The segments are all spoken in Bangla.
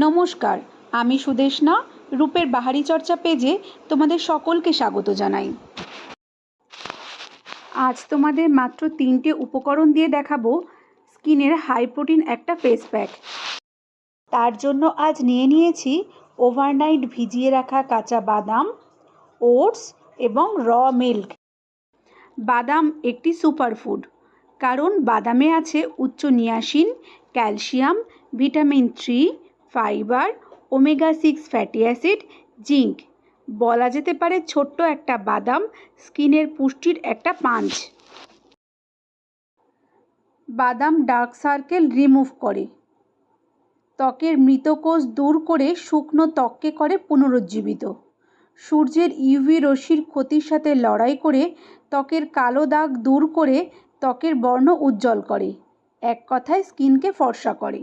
নমস্কার, আমি সুদেষ্ণা। রূপের বাহারি চর্চা পেজে তোমাদের সকলকে স্বাগত জানাই। আজ তোমাদের মাত্র 3টে উপকরণ দিয়ে দেখাবো স্কিনের হাই প্রোটিন একটা ফেস প্যাক। তার জন্য আজ নিয়ে নিয়েছি ওভারনাইট ভিজিয়ে রাখা কাঁচা বাদাম, ওটস এবং র মিল্ক। বাদাম একটি সুপারফুড, কারণ বাদামে আছে উচ্চ niacin, calcium, vitamin 3, fibre, omega 6 fatty acid, zinc. বলা যেতে পারে ছোট্ট একটা বাদাম স্কিনের পুষ্টির একটা পাঞ্চ। বাদাম ডার্ক সার্কেল রিমুভ করে, ত্বকের মৃত কোষ দূর করে শুকনো ত্বককে করে পুনরুজ্জীবিত। সূর্যের ইউভি রশ্মির ক্ষতির সাথে লড়াই করে ত্বকের কালো দাগ দূর করে ত্বকের বর্ণ উজ্জ্বল করে। এক কথায় স্কিনকে ফর্সা করে।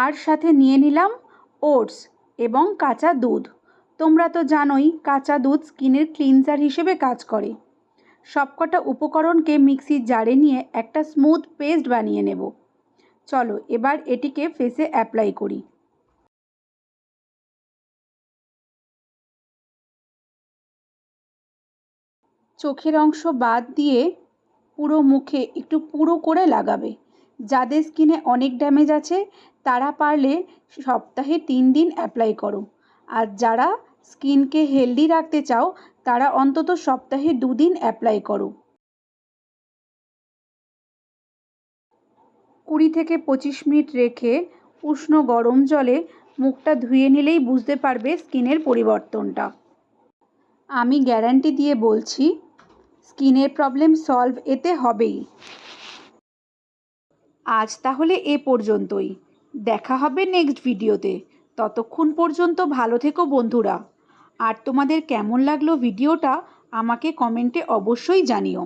আর সাথে নিয়ে নিলাম ওটস এবং কাঁচা দুধ। তোমরা তো জানোই কাঁচা দুধ স্কিনের ক্লিনজার হিসেবে কাজ করে। সবকটা উপকরণকে মিক্সির জারে নিয়ে একটা স্মুথ পেস্ট বানিয়ে নেব। চলো এবার এটিকে ফেসে অ্যাপ্লাই করি। চোখের অংশ বাদ দিয়ে পুরো মুখে একটু পুরো করে লাগাবে। যাদের স্কিনে অনেক ড্যামেজ আছে তারা পারলে সপ্তাহে 3 দিন অ্যাপ্লাই করো। আর যারা স্কিনকে হেলদি রাখতে চাও তারা অন্তত সপ্তাহে 2 দিন অ্যাপ্লাই করো। 20 থেকে 25 মিনিট রেখে উষ্ণ গরম জলে মুখটা ধুয়ে নিলেই বুঝতে পারবে স্কিনের পরিবর্তনটা। আমি গ্যারান্টি দিয়ে বলছি স্কিনের প্রবলেম সলভ এতে হবেই। আজ তাহলে এ পর্যন্তই। দেখা হবে নেক্সট ভিডিওতে। ততক্ষণ পর্যন্ত ভালো থেকো বন্ধুরা। আর তোমাদের কেমন লাগলো ভিডিওটা আমাকে কমেন্টে অবশ্যই জানিও।